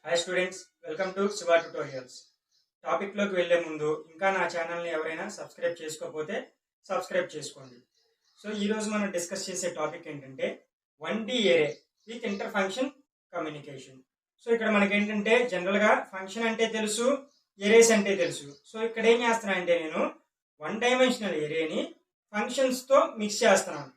Hi students, welcome to Shiva tutorials. టాపిక్లోకి వెళ్లే ముందు ఇంకా నా ఛానల్ని ఎవరైనా సబ్స్క్రైబ్ చేసుకోకపోతే సబ్స్క్రైబ్ చేసుకోండి. సో ఈరోజు మనం డిస్కస్ చేసే టాపిక్ ఏంటంటే 1D ఏరే with inter function communication. So ఇక్కడ మనకి ఏంటంటే జనరల్గా ఫంక్షన్ అంటే తెలుసు, ఏరేస్ అంటే తెలుసు. సో ఇక్కడ ఏం చేస్తున్నా అంటే నేను 1 డైమెన్షనల్ ఏరేని ఫంక్షన్స్తో మిక్స్ చేస్తున్నాను.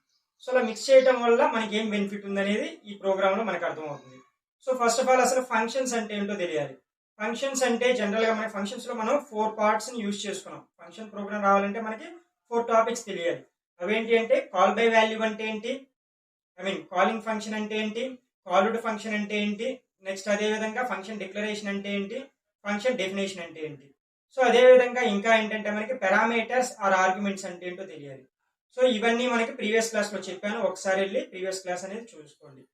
సో అలా మిక్స్ చేయడం వల్ల మనకి ఏం బెనిఫిట్ ఉందనేది ఈ ప్రోగ్రాంలో మనకు అర్థమవుతుంది. సో ఫస్ట్ ఆఫ్ ఆల్ అసలు ఫంక్షన్స్ అంటే ఏంటో తెలియాలి. ఫంక్షన్స్ అంటే జనరల్గా మన ఫంక్షన్స్లో మనం 4 పార్ట్స్ని యూజ్ చేసుకున్నాం. ఫంక్షన్ ప్రోగ్రామ్ రావాలంటే మనకి 4 టాపిక్స్ తెలియాలి. అవేంటి అంటే కాల్ బై వాల్యూ అంటే ఏంటి, కాలింగ్ ఫంక్షన్ అంటే ఏంటి, కాల్డ్ ఫంక్షన్ అంటే ఏంటి, నెక్స్ట్ అదేవిధంగా ఫంక్షన్ డిక్లరేషన్ అంటే ఏంటి, ఫంక్షన్ డెఫినేషన్ అంటే ఏంటి. సో అదేవిధంగా ఇంకా ఏంటంటే మనకి పారామీటర్స్ ఆర్ ఆర్గ్యుమెంట్స్ అంటే ఏంటో తెలియాలి. సో ఇవన్నీ మనకి ప్రీవియస్ క్లాస్లో చెప్పాను, ఒకసారి వెళ్ళి ప్రీవియస్ క్లాస్ అనేది చూసుకోండి.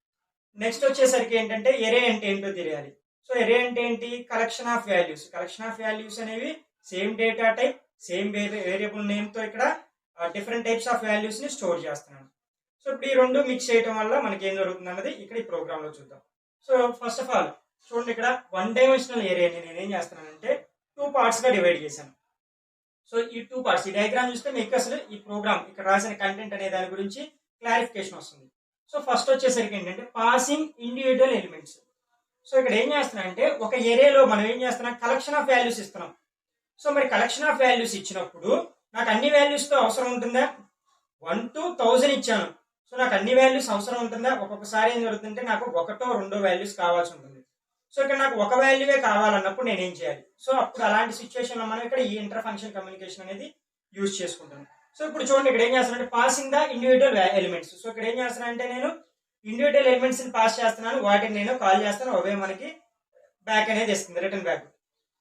నెక్స్ట్ వచ్చేసరికి ఏంటంటే ఎరే అంటే ఏంటో తెలియాలి. సో ఎరే అంటే ఏంటి, collection of values. Collection of values అనేవి same data type, same variable నేమ్తో ఇక్కడ డిఫరెంట్ టైప్స్ ఆఫ్ వాల్యూస్ ని స్టోర్ చేస్తున్నాను. సో ఇప్పుడు ఈ రెండు మిక్స్ చేయడం వల్ల మనకి ఏం జరుగుతుంది అన్నది ఇక్కడ ఈ ప్రోగ్రామ్ లో చూద్దాం. సో ఫస్ట్ ఆఫ్ ఆల్ చూడండి, ఇక్కడ 1 డైమెన్షనల్ ఏరియాని నేను ఏం చేస్తున్నానంటే 2 పార్ట్స్ గా డివైడ్ చేశాను. సో ఈ 2 పార్ట్స్, ఈ డయాగ్రామ్ చూస్తే మీకు అసలు ఈ ప్రోగ్రామ్ ఇక్కడ రాసిన కంటెంట్ అనే దాని గురించి క్లారిఫికేషన్ వస్తుంది. సో ఫస్ట్ వచ్చేసరికి ఏంటంటే పాసింగ్ ఇండివిజువల్ ఎలిమెంట్స్. సో ఇక్కడ ఏం చేస్తున్నానంటే ఒక ఏరియాలో మనం ఏం చేస్తున్నాం, కలెక్షన్ ఆఫ్ వాల్యూస్ ఇస్తున్నాం. సో మరి కలెక్షన్ ఆఫ్ వాల్యూస్ ఇచ్చినప్పుడు నాకు అన్ని వాల్యూస్ తో అవసరం ఉంటుందా, 1 to 1000 ఇచ్చాను. సో నాకు అన్ని వాల్యూస్ అవసరం ఉంటుందా, ఒక్కొక్కసారి ఏం జరుగుతుందంటే నాకు 1-2 వాల్యూస్ కావాల్సి ఉంటుంది. సో ఇక్కడ నాకు ఒక వాల్యూవే కావాలన్నప్పుడు నేను ఏం చేయాలి. సో అప్పుడు అలాంటి సిచ్యువేషన్ లో మనం ఇక్కడ ఈ ఇంటర్ ఫంక్షన్ కమ్యూనికేషన్ అనేది యూజ్ చేసుకుంటాం. సో ఇప్పుడు చూడండి, ఇక్కడ ఏం చేస్తున్నానంటే passing the individual elements. So ఇక్కడ ఏం చేస్తున్నానంటే నేను ఇండివిజువల్ ఎలిమెంట్స్ ని పాస్ చేస్తున్నాను, వాటిని నేను కాల్ చేస్తాను, అవే మనకి బ్యాక్ అనేది ఇస్తుంది, రిటర్న్ బ్యాక్.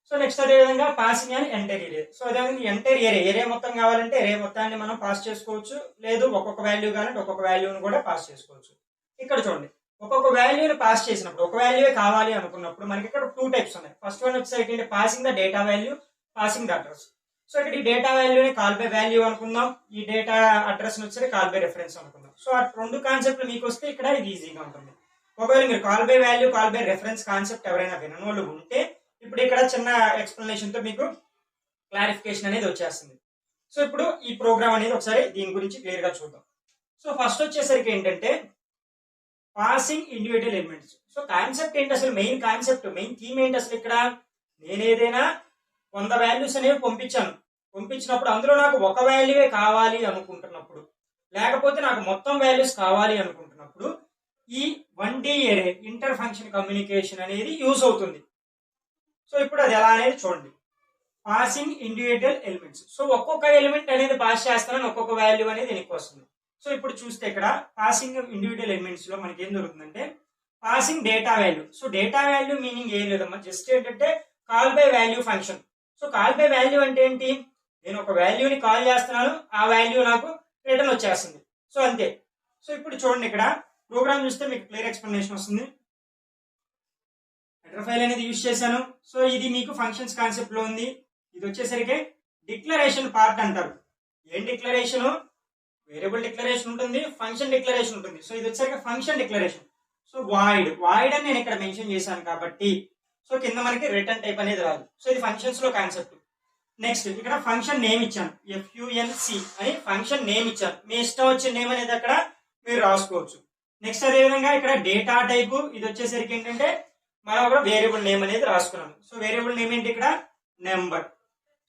సో నెక్స్ట్ అదేవిధంగా పాసింగ్ అని ఎంటర్ ఏరియా. సో అదేవిధంగా ఎంటర్ ఏరియా మొత్తం కావాలంటే ఏరియా మొత్తాన్ని మనం పాస్ చేసుకోవచ్చు, లేదు ఒక్కొక్క వాల్యూ కావాలంటే ఒక్కొక్క వాల్యూని కూడా పాస్ చేసుకోవచ్చు. ఇక్కడ చూడండి, ఒక్కొక్క వాల్యూని పాస్ చేసినప్పుడు ఒక వాల్యూవే కావాలి అనుకున్నప్పుడు మనకి ఇక్కడ 2 టైప్స్ ఉన్నాయి. ఫస్ట్ వన్ వచ్చేసరికి passing the data value, passing the address. So ఇక్కడ ఈ డేటా వాల్యూని కాల్ బై వాల్యూ అనుకుందాం, ఈ డేటా అడ్రస్ వచ్చి కాల్ బై రెఫరెన్స్ అనుకుందాం. సో ఆ 2 కాన్సెప్ట్లు మీకు వస్తే ఇక్కడ ఇది ఈజీగా ఉంటుంది. ఒకవేళ మీరు call by value, call by reference concept ఎవరైనా వినని ఉంటే ఇప్పుడు ఇక్కడ చిన్న ఎక్స్ప్లెనేషన్ తో మీకు క్లారిఫికేషన్ అనేది వచ్చేస్తుంది. సో ఇప్పుడు ఈ ప్రోగ్రామ్ అనేది ఒకసారి దీని గురించి క్లియర్ గా చూద్దాం. సో ఫస్ట్ వచ్చేసరికి ఏంటంటే passing individual elements. So concept ఏంటి అసలు, మెయిన్ కాన్సెప్ట్, మెయిన్ థీమ్ ఏంటి అసలు, ఇక్కడ నేను ఏదైనా 100 వాల్యూస్ అనేవి పంపించినప్పుడు అందులో నాకు ఒక వాల్యూవే కావాలి అనుకుంటున్నప్పుడు, లేకపోతే నాకు మొత్తం వాల్యూస్ కావాలి అనుకుంటున్నప్పుడు ఈ 1D ఏరే ఇంటర్ ఫంక్షన్ కమ్యూనికేషన్ అనేది యూజ్ అవుతుంది. సో ఇప్పుడు అది ఎలా అనేది చూడండి, పాసింగ్ ఇండివిజువల్ ఎలిమెంట్స్. సో ఒక్కొక్క ఎలిమెంట్ అనేది పాస్ చేస్తానని ఒక్కొక్క వాల్యూ అనేది వెనక్కి వస్తుంది. సో ఇప్పుడు చూస్తే ఇక్కడ పాసింగ్ ఇండివిజువల్ ఎలిమెంట్స్ లో మనకి ఏం జరుగుతుందంటే passing data value. So data value meaning ఏం లేదమ్మా, జస్ట్ ఏంటంటే call by value function. So call by value అంటే ఏంటి, నేను ఒక వాల్యూని కాల్ చేస్తున్నాను, ఆ వాల్యూ నాకు రిటర్న్ వచ్చేస్తుంది. సో అంతే. సో ఇప్పుడు చూడండి, ఇక్కడ ప్రోగ్రామ్ చూస్తే మీకు క్లియర్ ఎక్స్ప్లెనేషన్ వస్తుంది. హెడర్ ఫైల్ అనేది యూజ్ చేశాను. సో ఇది మీకు ఫంక్షన్స్ కాన్సెప్ట్ లో ఉంది. ఇది వచ్చేసరికి డిక్లరేషన్ పార్ట్ అంటారు. ఏం డిక్లరేషన్, వేరియబుల్ డిక్లరేషన్ ఉంటుంది, ఫంక్షన్ డిక్లరేషన్ ఉంటుంది. సో ఇది వచ్చేసరికి ఫంక్షన్ డిక్లరేషన్. సో వాయిడ్ అని నేను ఇక్కడ మెన్షన్ చేశాను కాబట్టి సో కింద మనకి రిటర్న్ టైప్ అనేది రాదు. సో ఇది ఫంక్షన్స్ లో కాన్సెప్ట్. నెక్స్ట్ ఇక్కడ ఫంక్షన్ నేమ్ ఇచ్చాను, FUNC అని ఫంక్షన్ నేమ్ ఇచ్చాను. మీ ఇష్టం వచ్చిన నేమ్ అనేది అక్కడ మీరు రాసుకోవచ్చు. నెక్స్ట్ అదేవిధంగా ఇక్కడ డేటా టైప్, ఇది వచ్చేసరికి ఏంటంటే మనం కూడా వేరియబుల్ నేమ్ అనేది రాసుకున్నాను. సో వేరియబుల్ నేమ్ ఏంటి, ఇక్కడ నెంబర్.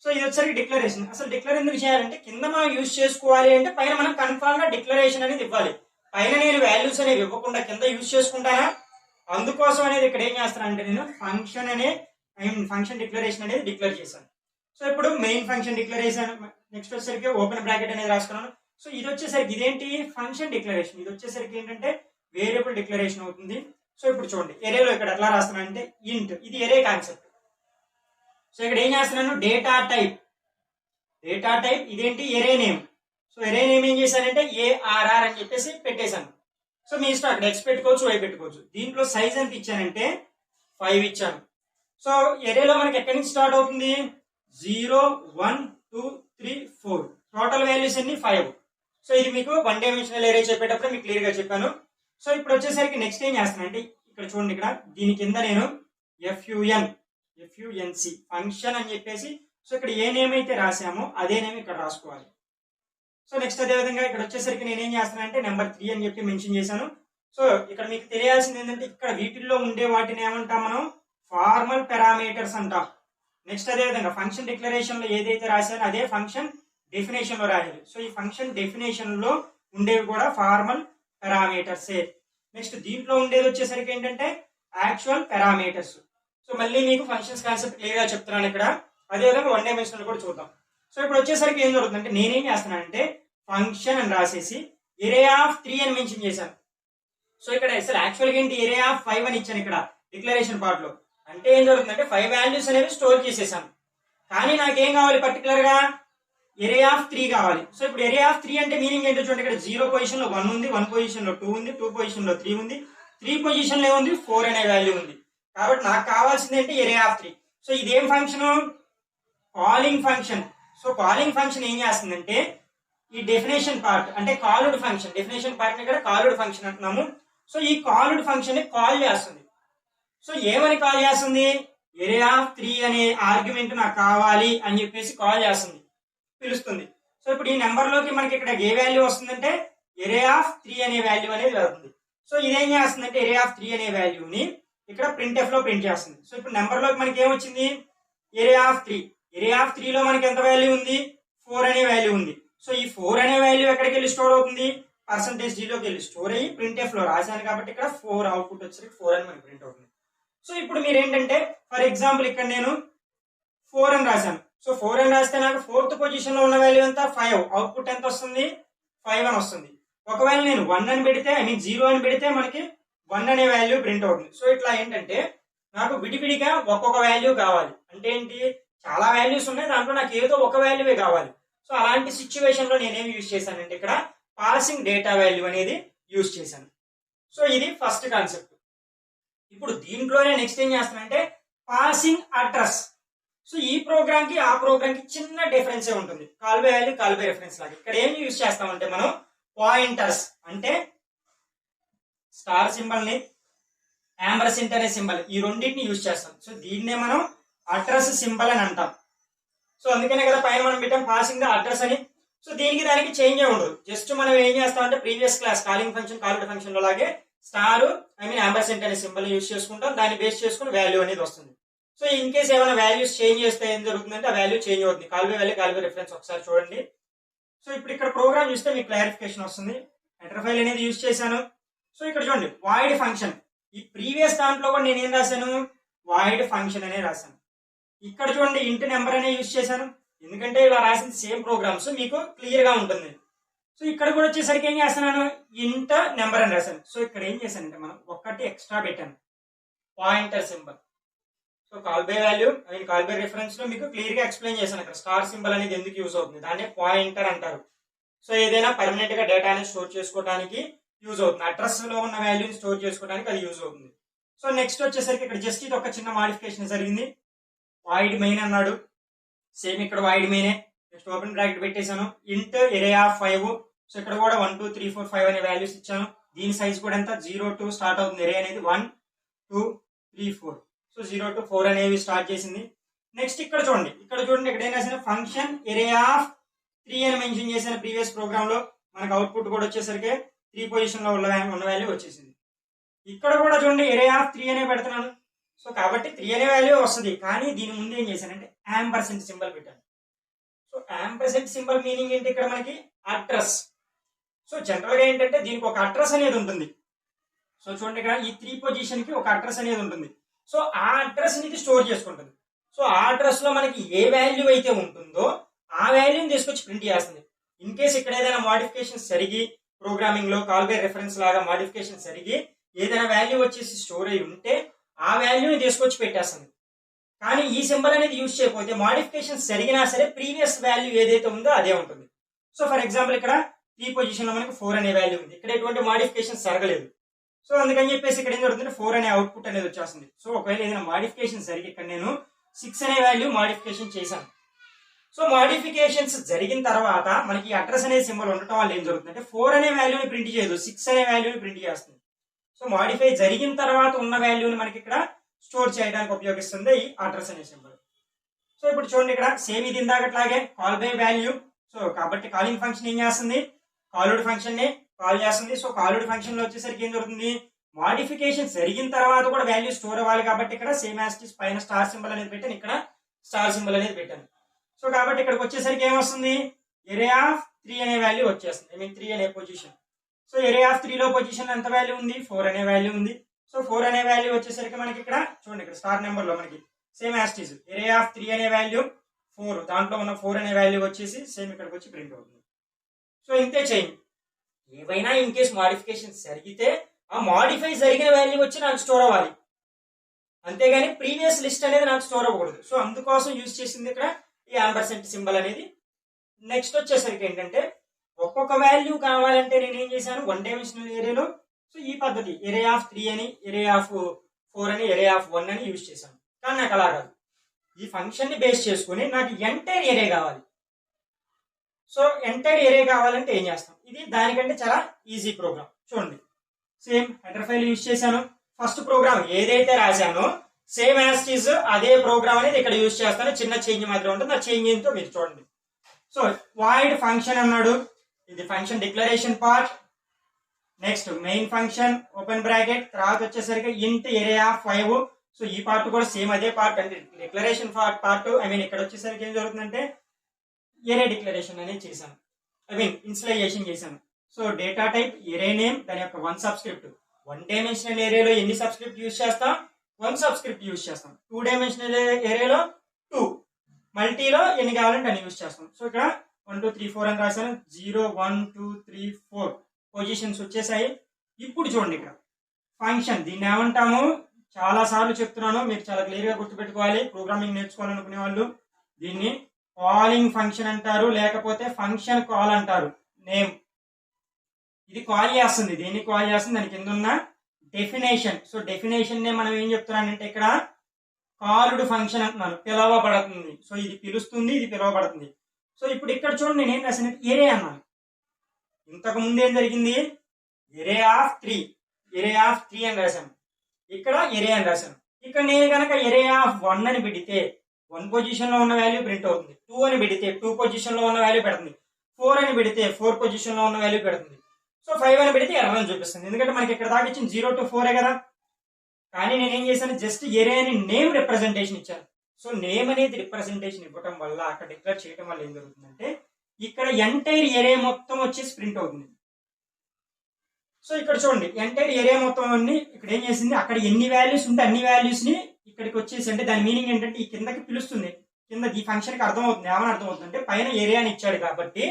సో ఇది వచ్చేసరికి డిక్లరేషన్. అసలు డిక్లేర్ ఎందుకు చేయాలంటే కింద మనం యూజ్ చేసుకోవాలి అంటే పైన మనం కన్ఫర్మ్ గా డిక్లరేషన్ అనేది ఇవ్వాలి. పైన నేను వాల్యూస్ అనేవి ఇవ్వకుండా కింద యూజ్ చేసుకుంటానా, అందుకోసం అనేది ఇక్కడ ఏం చేస్తాను అంటే నేను ఫంక్షన్ డిక్లరేషన్ అనేది డిక్లేర్ చేశాను. సో ఇప్పుడు మెయిన్ ఫంక్షన్ డిక్లరేషన్, నెక్స్ట్ వచ్చేసరికి ఓపెన్ బ్రాకెట్ అనేది రాసుకున్నాను. సో ఇది వచ్చేసరికి ఇదేంటి ఫంక్షన్ డిక్లరేషన్, ఇది వచ్చేసరికి ఏంటంటే వేరియబుల్ డిక్లరేషన్ అవుతుంది. సో ఇప్పుడు చూడండి, ఎరేలో ఇక్కడ ఎట్లా రాస్తున్నాను అంటే ఇంట్, ఇది ఎరే కాన్సెప్ట్. సో ఇక్కడ ఏం చేస్తున్నాను, డేటా టైప్, ఇదేంటి ఎరే నేమ్. సో ఎరే నేమ్ ఏం చేశానంటే ARR అని చెప్పేసి పెట్టేశాను. సో మీ ఇష్టం, అక్కడ X పెట్టుకోవచ్చు, Y పెట్టుకోవచ్చు. దీంట్లో సైజ్ ఎంత ఇచ్చానంటే 5 ఇచ్చాను. సో ఎరేలో మనకి ఎక్కడి నుంచి స్టార్ట్ అవుతుంది, 0 1 2 3 4, టోటల్ వాల్యూస్ అన్ని 5. సో ఇది మీకు 1 డైమెన్షనల్ ఏరే చెప్పేటప్పుడు మీకు క్లియర్ గా చెప్పాను. సో ఇప్పుడు వచ్చేసరికి నెక్స్ట్ ఏం చేస్తానంటే ఇక్కడ చూడండి, ఇక్కడ దీని కింద నేను ఎఫ్యుఎన్సి ఫంక్షన్ అని చెప్పేసి సో ఇక్కడ ఏ నేమ్ అయితే రాసామో అదే నేమ్ ఇక్కడ రాసుకోవాలి. సో నెక్స్ట్ అదేవిధంగా ఇక్కడ వచ్చేసరికి నేనేం చేస్తానంటే నెంబర్ 3 అని చెప్పి మెన్షన్ చేశాను. సో ఇక్కడ మీకు తెలియాల్సింది ఏంటంటే ఇక్కడ వీటిల్లో ఉండే వాటిని ఏమంటాం మనం ఫార్మల్ పారామీటర్స్ అంటాం. నెక్స్ట్ అదేవిధంగా ఫంక్షన్ డిక్లరేషన్ లో ఏదైతే రాశానో అదే ఫంక్షన్ డెఫినేషన్ లో రాయాలి. సో ఈ ఫంక్షన్ డెఫినేషన్ లో ఉండేవి కూడా ఫార్మల్ పారామీటర్సే. నెక్స్ట్ దీంట్లో ఉండేది వచ్చేసరికి ఏంటంటే యాక్చువల్ పారామీటర్స్. సో మళ్ళీ మీకు ఫంక్షన్స్ కాన్సెప్ట్ క్లియర్ గా చెప్తున్నాను ఇక్కడ. అదేవిధంగా వన్ డైమెన్షనల్ కూడా చూద్దాం. సో ఇప్పుడు వచ్చేసరికి ఏం జరుగుతుందంటే నేనేం చేస్తున్నానంటే ఫంక్షన్ అని రాసేసి ఎరే ఆఫ్ 3 అని మెన్షన్ చేశాను. సో ఇక్కడ అసలు యాక్చువల్గా ఏంటి ఎరే ఆఫ్ 5 అని ఇచ్చాను ఇక్కడ డిక్లరేషన్ పార్ట్ లో. అంటే ఏం జరుగుతుందంటే 5 వాల్యూస్ అనేవి స్టోర్ చేసేసాను. కానీ నాకేం కావాలి పర్టికులర్ గా ఎరే ఆఫ్ 3 కావాలి. సో ఇప్పుడు ఎరే ఆఫ్ 3 అంటే మీనింగ్ ఏంటో చూడండి. ఇక్కడ 0 పొజిషన్ లో 1 ఉంది, 1 పొజిషన్ లో 2 ఉంది, 2 పొజిషన్ లో 3 ఉంది, 3 పొజిషన్ లో ఏముంది 4 అనే వాల్యూ ఉంది. కాబట్టి నాకు కావాల్సింది ఏంటి ఎరే ఆఫ్ 3. సో ఇదేం function calling function. So calling function ఏం చేస్తుందంటే ఈ డెఫినేషన్ పార్ట్ అంటే కాల్డ్ ఫంక్షన్, డెఫినేషన్ పార్ట్ ఇక్కడ కాల్డ్ ఫంక్షన్ అంటున్నాము. సో ఈ కాల్డ్ ఫంక్షన్ ని కాల్ చేస్తుంది. సో ఏమని కాల్ చేస్తుంది ఎరే ఆఫ్ 3 అనే ఆర్గ్యుమెంట్ నాకు కావాలి అని చెప్పేసి కాల్ చేస్తుంది, పిలుస్తుంది. సో ఇప్పుడు ఈ నెంబర్ లోకి మనకి ఇక్కడ ఏ వాల్యూ వస్తుందంటే ఎరే ఆఫ్ 3 అనే వాల్యూ అనేది వెళ్తుంది. సో ఇదేం చేస్తుందంటే ఎరే ఆఫ్ 3 అనే వాల్యూని ఇక్కడ ప్రింట్ఎఫ్ లో ప్రింట్ చేస్తుంది. సో ఇప్పుడు నెంబర్ లోకి మనకి ఏమొచ్చింది ఎరే ఆఫ్ 3. ఎరే ఆఫ్ 3 లో మనకి ఎంత వాల్యూ ఉంది 4 అనే వాల్యూ ఉంది. సో ఈ 4 అనే వాల్యూ ఎక్కడికి వెళ్ళి స్టోర్ అవుతుంది % లోకి వెళ్ళి స్టోర్ అయ్యి ప్రింట్ఎఫ్ లో రాశాను కాబట్టి ఇక్కడ 4 అవుట్పుట్ వచ్చేసరికి 4 అని మనకి ప్రింట్ అవుతుంది. సో ఇప్పుడు మీరు ఏంటంటే ఫర్ ఎగ్జాంపుల్ ఇక్కడ నేను 4 అని రాశాను. సో 4 అని రాస్తే నాకు 4th పొజిషన్ లో ఉన్న వాల్యూ ఎంత 5, అవుట్పుట్ ఎంత వస్తుంది 5 అని వస్తుంది. ఒకవేళ నేను 1 అని పెడితే 0 అని పెడితే మనకి 1 అనే వాల్యూ ప్రింట్ అవుతుంది. సో ఇట్లా ఏంటంటే నాకు విడివిడిగా ఒక్కొక్క వాల్యూ కావాలి. అంటే ఏంటి చాలా వాల్యూస్ ఉన్నాయి, దాంట్లో నాకు ఏదో ఒక వాల్యూవే కావాలి. సో అలాంటి సిచ్యువేషన్ లో నేనేం యూజ్ చేశానంటే ఇక్కడ పాసింగ్ డేటా వాల్యూ అనేది యూజ్ చేశాను. సో ఇది ఫస్ట్ కాన్సెప్ట్. ఇప్పుడు దీంట్లోనే నెక్స్ట్ ఏం చేస్తానంటే పాసింగ్ అడ్రస్. సో ఈ ప్రోగ్రామ్ కి ఆ ప్రోగ్రామ్ కి చిన్న డిఫరెన్సే ఉంటుంది. Call by value call by reference లాగా ఇక్కడ ఏం యూజ్ చేస్తామంటే మనం పాయింటర్స్ అంటే స్టార్ సింబల్ ని యాంబర్సెంట్ అనే సింబల్ ఈ రెండింటిని యూజ్ చేస్తాం. సో దీన్నే మనం అడ్రస్ సింబల్ అని అంటాం. సో అందుకనే కదా పైన మనం పెట్టాం పాసింగ్ ద అడ్రస్ అని. సో దీనికి దానికి చేంజ్ ఉండదు. జస్ట్ మనం ఏం చేస్తామంటే previous class calling function called function లో లాగే స్టార్ యాంబర్సెంట్ అనే సింబల్ యూజ్ చేసుకుంటాం. దాన్ని బేస్ చేసుకుని వాల్యూ అనేది వస్తుంది. సో ఇన్ కేస్ ఏమైనా వాల్యూస్ చేంజ్ చేస్తే ఏం జరుగుతుందంటే ఆ వాల్యూ చేంజ్ అవుతుంది. Call by value call by reference ఒకసారి చూడండి. సో ఇప్పుడు ఇక్కడ ప్రోగ్రామ్ చూస్తే మీకు క్లారిఫికేషన్ వస్తుంది. హెడర్ ఫైల్ అనేది యూజ్ చేశాను. సో ఇక్కడ చూడండి వాయిడ్ ఫంక్షన్. ఈ ప్రీవియస్ దాంట్లో కూడా నేను ఏం రాశాను వాయిడ్ ఫంక్షన్ అనే రాశాను. ఇక్కడ చూడండి ఇంట్ నెంబర్ అనే యూజ్ చేశాను. ఎందుకంటే ఇలా రాసింది సేమ్ ప్రోగ్రామ్స్ మీకు క్లియర్ గా ఉంటుంది. సో ఇక్కడ కూడా వచ్చేసరికి ఏం చేస్తున్నాను ఇంట్ నెంబర్ అని రాశాను. సో ఇక్కడ ఏం చేశానంటే మనం ఒక్కటి ఎక్స్ట్రా పెట్టాను pointer symbol. So call by value call by reference లో మీకు క్లియర్ గా ఎక్స్ప్లెయిన్ చేశాను. ఇక్కడ స్టార్ సింబల్ అనేది ఎందుకు యూజ్ అవుతుంది, దాన్ని పాయింటర్ అంటారు. సో ఏదైనా పర్మనెంట్ గా డేటా అనేది స్టోర్ చేసుకోవడానికి యూజ్ అవుతుంది. అడ్రస్ లో ఉన్న వాల్యూని స్టోర్ చేసుకోవడానికి అది యూజ్ అవుతుంది. సో నెక్స్ట్ వచ్చేసరికి ఇక్కడ జస్ట్ ఇది ఒక చిన్న మాడిఫికేషన్ జరిగింది. వాయిడ్ మెయిన్ అన్నాడు, సేమ్ ఇక్కడ వాయిడ్ మెయినే. నెక్స్ట్ ఓపెన్ బ్రాకెట్ పెట్టేశాను ఇంట్ ఎరే ఆఫ్ 5. సో ఇక్కడ కూడా 1 2 3 4 5 అనే వాల్యూస్ ఇచ్చాను. దీని సైజ్ కూడా ఎంత 0 to స్టార్ట్ అవుతుంది. ఎరే అనేది 1 2 3 4. సో 0 to 4 అనేవి స్టార్ట్ చేసింది. నెక్స్ట్ ఇక్కడ చూడండి ఇక్కడ ఏం రాసిన ఫంక్షన్ ఎరే ఆఫ్ 3 అని మెన్షన్ చేసిన ప్రీవియస్ ప్రోగ్రామ్ లో మనకు అవుట్పుట్ కూడా వచ్చేసరికి 3 పొజిషన్ లో ఉన్న వాల్యూ వచ్చేసింది. ఇక్కడ కూడా చూడండి ఎరే ఆఫ్ 3 అనే పెడుతున్నాను. సో కాబట్టి 3 అనే వాల్యూ వస్తుంది. కానీ దీని ముందు ఏం చేశానంటే యాంపర్సెంట్ సింబల్ పెట్టాను. సో యాంపర్సెంట్ సింబల్ మీనింగ్ ఏంటి ఇక్కడ మనకి అడ్రస్. సో జనరల్ గా ఏంటంటే దీనికి ఒక అడ్రస్ అనేది ఉంటుంది. సో చూడండి ఇక్కడ ఈ 3 పొజిషన్ కి ఒక అడ్రస్ అనేది ఉంటుంది. సో ఆ అడ్రస్ అనేది స్టోర్ చేసుకుంటుంది. సో ఆ అడ్రస్ లో మనకి ఏ వాల్యూ అయితే ఉంటుందో ఆ వాల్యూని తీసుకొచ్చి ప్రింట్ చేస్తుంది. ఇన్ కేస్ ఇక్కడ ఏదైనా మోడిఫికేషన్ జరిగి ప్రోగ్రామింగ్ లో కాల్ బై రిఫరెన్స్ లాగా మోడిఫికేషన్ జరిగి ఏదైనా వాల్యూ వచ్చేసి స్టోర్ అయి ఉంటే ఆ వాల్యూని తీసుకొచ్చి పెట్టేస్తుంది. కానీ ఈ సింబల్ అనేది యూజ్ చేయకపోతే మోడిఫికేషన్ జరిగినా సరే ప్రీవియస్ వాల్యూ ఏదైతే ఉందో అదే ఉంటుంది. సో ఫర్ ఎగ్జాంపుల్ ఇక్కడ 3 పొజిషన్ లో మనకి 4 అనే వాల్యూ ఉంది. ఇక్కడ ఎటువంటి మోడిఫికేషన్ జరగలేదు. సో అందుకని చెప్పేసి ఇక్కడ ఏం జరుగుతుంది 4 అనే అవుట్పుట్ అనేది వచ్చేస్తుంది. సో ఒకవేళ ఏదైనా మోడిఫికేషన్ జరిగి ఇక్కడ నేను 6 అనే వాల్యూ మోడిఫికేషన్ చేశాను. సో మోడిఫికేషన్స్ జరిగిన తర్వాత మనకి అడ్రస్ అనే సింబల్ ఉండటం వల్ల ఏం జరుగుతుందంటే 4 అనే వాల్యూని ప్రింట్ చేయదు, 6 అనే వాల్యూని ప్రింట్ చేస్తుంది. సో మోడిఫై జరిగిన తర్వాత ఉన్న వాల్యూని మనకి ఇక్కడ స్టోర్ చేయడానికి ఉపయోగిస్తుంది ఈ అడ్రస్ అనే సింబల్. సో ఇప్పుడు చూడండి ఇక్కడ సేమ్ ఇది ఇందాకట్లాగే కాల్ బై వాల్యూ. సో కాబట్టి కాలింగ్ ఫంక్షన్ ఏం చేస్తుంది, కాల్డ్ ఫంక్షన్ ని కాల్ చేస్తుంది. సో కాల్డ్ ఫంక్షన్ లో వచ్చేసరికి ఏం జరుగుతుంది, మాడిఫికేషన్ జరిగిన తర్వాత కూడా వాల్యూ స్టోర్ అవ్వాలి కాబట్టి ఇక్కడ సేమ్ యాజ్ ఇట్ ఈస్ పైన స్టార్ సింబల్ అనేది పెట్టాను, ఇక్కడ స్టార్ సింబల్ అనేది పెట్టాను. సో కాబట్టి ఇక్కడికి వచ్చేసరికి ఏమొస్తుంది, array of 3 అనే వాల్యూ వచ్చేస్తుంది, ఐ మీన్ 3 అనే పొజిషన్. సో array of 3 లో పొజిషన్ ఎంత వాల్యూ ఉంది, 4 అనే వాల్యూ ఉంది. సో 4 అనే వాల్యూ వచ్చేసరికి మనకి ఇక్కడ చూడండి, ఇక్కడ స్టార్ నెంబర్ లో మనకి same as it is array of 3 అనే వాల్యూ 4, దాంట్లో ఉన్న 4 అనే వాల్యూ వచ్చేసి సేమ్ ఇక్కడికి వచ్చి ప్రింట్ అవుతుంది. సో ఇంతే చేయండి. ఏవైనా ఇన్ కేస్ మాడిఫికేషన్ జరిగితే ఆ మాడిఫై జరిగిన వాల్యూ వచ్చి నాకు స్టోర్ అవ్వాలి, అంతేగాని ప్రీవియస్ లిస్ట్ అనేది నాకు స్టోర్ అవ్వకూడదు. సో అందుకోసం యూజ్ చేసింది ఇక్కడ ఈ యాంపర్సెంట్ సింబల్ అనేది. నెక్స్ట్ వచ్చేసరికి ఏంటంటే ఒక్కొక్క వాల్యూ కావాలంటే నేను ఏం చేశాను, 1 డైమెన్షనల్ ఏరియాలో సో ఈ పద్ధతి array of 3 అని, array of 4 అని, array of 1 అని యూజ్ చేశాను. కానీ నాకు అలా కాదు, ఈ ఫంక్షన్ ని బేస్ చేసుకుని నాకు ఎంటైర్ ఏరే కావాలి. సో ఎంటైర్ ఏరే కావాలంటే ఏం చేస్తాం, ఇది దానికంటే చాలా ఈజీ ప్రోగ్రామ్. చూడండి సేమ్ హెడర్ ఫైల్ యూజ్ చేశాను, ఫస్ట్ ప్రోగ్రామ్ ఏదైతే రాశానో సేమ్ యాజ్ ఇట్ ఈస్ అదే ప్రోగ్రామ్ అనేది ఇక్కడ యూజ్ చేస్తాను, చిన్న చేంజ్ మాత్రం ఉంటుంది. ఆ చేంజ్ ఏంటో మీరు చూడండి. సో వాయిడ్ ఫంక్షన్ అన్నాడు, ఇది function declaration part. Next main function open bracket, తర్వాత వచ్చేసరికి ఇంట్ array of 5. సో ఈ పార్ట్ కూడా సేమ్ అదే పార్ట్ అంటే డిక్లరేషన్ పార్ట్. ఐ మీన్ ఇక్కడ వచ్చేసరికి ఏం జరుగుతుందంటే ఏరే డిక్లరేషన్ అనేది చేశాను, ఐ మీన్ ఇన్స్టలైజేషన్ చేశాను. సో డేటా టైప్ ఏరే నేమ్, దాని యొక్క 1 సబ్స్క్రిప్ట్. 1 డైమెన్షనల్ ఏరేలో ఎన్ని సబ్స్క్రిప్ట్ యూజ్ చేస్తాం, 1 సబ్స్క్రిప్ట్ యూజ్ చేస్తాం. 2 డైమెన్షనల్ ఏరేలో 2, మల్టీలో ఎన్ని కావాలంటే అన్ని యూజ్ చేస్తాం. సో ఇక్కడ 1 2 3 4 అని రాశాను, 0 1 2 3 4 పొజిషన్స్ వచ్చేసాయి. ఇప్పుడు చూడండి ఇక్కడ ఫంక్షన్, దీన్ని ఏమంటాము, చాలా సార్లు చెప్తున్నాను, మీరు చాలా క్లియర్ గా గుర్తుపెట్టుకోవాలి ప్రోగ్రామింగ్ నేర్చుకోవాలనుకునే వాళ్ళు. దీన్ని కాలింగ్ ఫంక్షన్ అంటారు, లేకపోతే ఫంక్షన్ కాల్ అంటారు. నేమ్ ఇది కాల్ చేస్తుంది, దేన్ని కాల్ చేస్తుంది, దాని కింద ఉన్న డెఫినేషన్. సో డెఫినేషన్ నే మనం ఏం చెప్తున్నానంటే ఇక్కడ కాల్డ్ ఫంక్షన్ అంటున్నాను, పిలవబడుతుంది. సో ఇది పిలుస్తుంది, ఇది పిలవబడుతుంది. సో ఇప్పుడు ఇక్కడ చూడండి నేను ఏం రాశాను, ఏరే అన్నాను. ఇంతకు ముందు ఏం జరిగింది, array of 3 అని రాశాను, ఇక్కడ array అని రాశాను. ఇక్కడ నేను కనుక array of 1 అని పెడితే 1 పొజిషన్ లో ఉన్న వాల్యూ ప్రింట్ అవుతుంది, 2 అని పెడితే 2 పొజిషన్ లో ఉన్న వాల్యూ పెడుతుంది, 4 అని పెడితే 4 పొజిషన్ లో ఉన్న వాల్యూ పెడుతుంది. సో 5 అని పెడితే ఎర్రర్ అని చూపిస్తుంది, ఎందుకంటే మనకి ఇక్కడ దాకా ఇచ్చింది 0 to 4 కదా. కానీ నేనేం చేశాను, జస్ట్ ఏరే అని నేమ్ రిప్రజెంటేషన్ ఇచ్చాను. సో నేమ్ అనేది రిప్రజెంటేషన్ ఇవ్వటం వల్ల, అక్కడ డిక్లేర్ చేయడం వల్ల ఏం జరుగుతుందంటే ఇక్కడ ఎంటైర్ ఏరే మొత్తం వచ్చేసి ప్రింట్ అవుతుంది. సో ఇక్కడ చూడండి ఎంటైర్ ఏరియా మొత్తం అన్ని ఇక్కడ ఏం చేసింది, అక్కడ ఎన్ని వాల్యూస్ ఉంటే అన్ని వాల్యూస్ ని ఇక్కడికి వచ్చేసి, అంటే దాని మీనింగ్ ఏంటంటే ఈ కిందకి పిలుస్తుంది, కింద ఈ ఫంక్షన్ కి అర్థమవుతుంది. ఏమని అర్థమవుతుంది అంటే పైన ఏరియాని ఇచ్చాడు కాబట్టి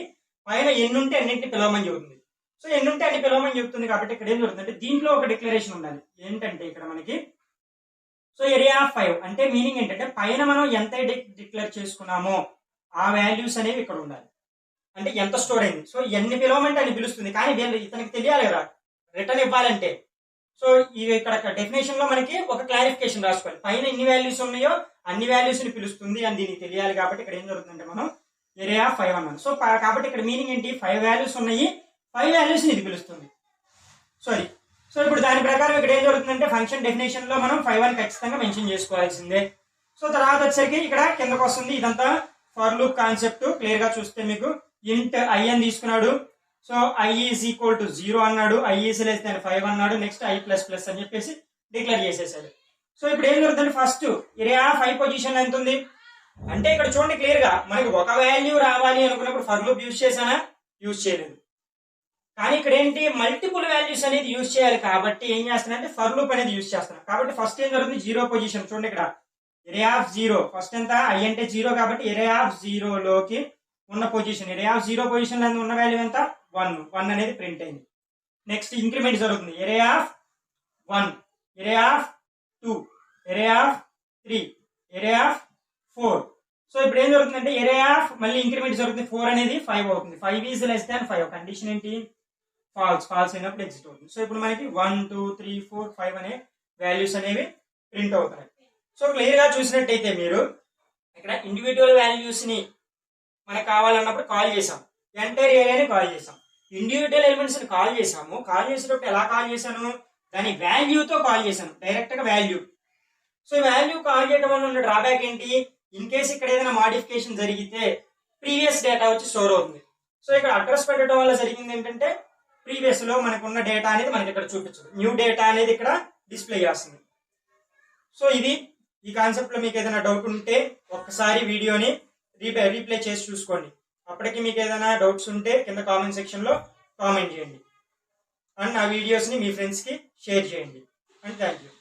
పైన ఎన్ని ఉంటే అన్నింటిని పిలవమని చెబుతుంది. సో ఎన్ని ఉంటే అన్ని పిలవమని చెబుతుంది కాబట్టి ఇక్కడ ఏం జరుగుతుంది అంటే దీంట్లో ఒక డిక్లరేషన్ ఉండాలి. ఏంటంటే ఇక్కడ మనకి సో ఏరియా ఆఫ్ 5 అంటే మీనింగ్ ఏంటంటే పైన మనం ఎంత డిక్లేర్ చేసుకున్నామో ఆ వాల్యూస్ అనేవి ఇక్కడ ఉండాలి, అంటే ఎంత స్టోర్ అయింది. సో ఎన్ని పిలవమంటే అని పిలుస్తుంది, కానీ ఇతనికి తెలియాలి కదా రిటర్న్ ఇవ్వాలంటే. సో ఇవి ఇక్కడ డెఫినేషన్ లో మనకి ఒక క్లారిఫికేషన్ రాసుకోవాలి, పైన ఎన్ని వాల్యూస్ ఉన్నాయో అన్ని వాల్యూస్ ని పిలుస్తుంది అని దీనికి తెలియాలి. కాబట్టి ఇక్కడ ఏం జరుగుతుందంటే మనం ఏరియా ఆఫ్ 5 అన్నాను. సో కాబట్టి ఇక్కడ మీనింగ్ ఏంటి, 5 వాల్యూస్ ఉన్నాయి, 5 వాల్యూస్ ని ఇది పిలుస్తుంది. సో ఇప్పుడు దాని ప్రకారం ఇక్కడ ఏం జరుగుతుందంటే ఫంక్షన్ డెఫినేషన్ లో మనం 5 అని ఖచ్చితంగా మెన్షన్ చేసుకోవాల్సిందే. సో తర్వాత వచ్చేసరికి ఇక్కడ కిందకు వస్తుంది, ఇదంతా ఫర్ లూప్ కాన్సెప్ట్ క్లియర్ గా చూస్తే మీకు ఇంట్ ఐ అని తీసుకున్నాడు. So I is equal to 0 అన్నాడు, ఐ ఈజ్ లెస్ దాన్ 5 అన్నాడు, నెక్స్ట్ ఐ ప్లస్ ప్లస్ అని చెప్పేసి డిక్లేర్ చేసేసాడు. సో ఇప్పుడు ఏం జరుగుతుంది, ఫస్ట్ ఏరియా 5 పొజిషన్ ఎంత ఉంది అంటే ఇక్కడ చూడండి క్లియర్ గా మనకి ఒక వాల్యూ రావాలి అనుకున్నప్పుడు ఫర్ లూప్ యూజ్ చేశానా, యూజ్ చేయలేదు. కానీ ఇక్కడ ఏంటి మల్టిపుల్ వాల్యూస్ అనేది యూజ్ చేయాలి కాబట్టి ఏం చేస్తానంటే ఫర్ లూప్ అనేది యూజ్ చేస్తాను. కాబట్టి ఫస్ట్ ఏం జరుగుతుంది, 0 పొజిషన్ చూడండి ఇక్కడ ఏరియా ఆఫ్ 0 ఫస్ట్ ఎంత, ఐ అంటే 0 కాబట్టి ఏరియా ఆఫ్ 0 లోకి ఉన్న పొజిషన్, ఏరియా ఆఫ్ 0 పొజిషన్ లో ఉన్న వాల్యూ ఎంత 1 అనేది ప్రింట్ అయింది. నెక్స్ట్ ఇంక్రిమెంట్ జరుగుతుంది, area of 1, area of 2, area of 3, area of 4. So ఇప్పుడు ఏం జరుగుతుందంటే ఏరియా ఆఫ్ మళ్ళీ ఇంక్రిమెంట్ జరుగుతుంది, 4 అనేది 5 అవుతుంది, 5 ఈజ్ లెస్ దాన్ 5. కండిషన్ ఏంటి, ఫాల్స్ అయినప్పుడు ఎగ్జిట్ అవుతుంది. సో ఇప్పుడు మనకి 1 2 3 4 5 అనే వాల్యూస్ అనేవి ప్రింట్ అవుతాయి. సో క్లియర్ గా చూసినట్టయితే మీరు ఇక్కడ ఇండివిజువల్ వాల్యూస్ ని మనకు కావాలన్నప్పుడు కాల్ చేసాం, ఎంటైర్ ఏరియాని కాల్ చేసాం, ఇండివిజువల్ ఎలిమెంట్స్ ని కాల్ చేసాము. కాల్ చేసేటప్పుడు ఎలా కాల్ చేశాను, దాని వాల్యూతో కాల్ చేశాను, డైరెక్ట్ గా వాల్యూ. సో ఈ వాల్యూ కాల్ చేయడం వల్ల ఉన్న డ్రాబ్యాక్ ఏంటి, ఇన్ కేసు ఇక్కడ ఏదైనా మాడిఫికేషన్ జరిగితే ప్రీవియస్ డేటా వచ్చి స్టోర్ అవుతుంది. సో ఇక్కడ అడ్రస్ పెట్టడం వల్ల జరిగింది ఏంటంటే ప్రీవియస్ లో మనకున్న డేటా అనేది మనకి ఇక్కడ చూపించదు, న్యూ డేటా అనేది ఇక్కడ డిస్ప్లే చేస్తుంది. సో ఇది ఈ కాన్సెప్ట్ లో మీకు ఏదైనా డౌట్ ఉంటే ఒక్కసారి వీడియోని రీప్లే చేసి చూసుకోండి. అప్పటికి మీకు ఏదైనా డౌట్స్ ఉంటే కింద కామెంట్ సెక్షన్ లో కామెంట్ చేయండి అండ్ నా వీడియోస్ ని మీ ఫ్రెండ్స్ కి షేర్ చేయండి అండ్ థ్యాంక్ యూ.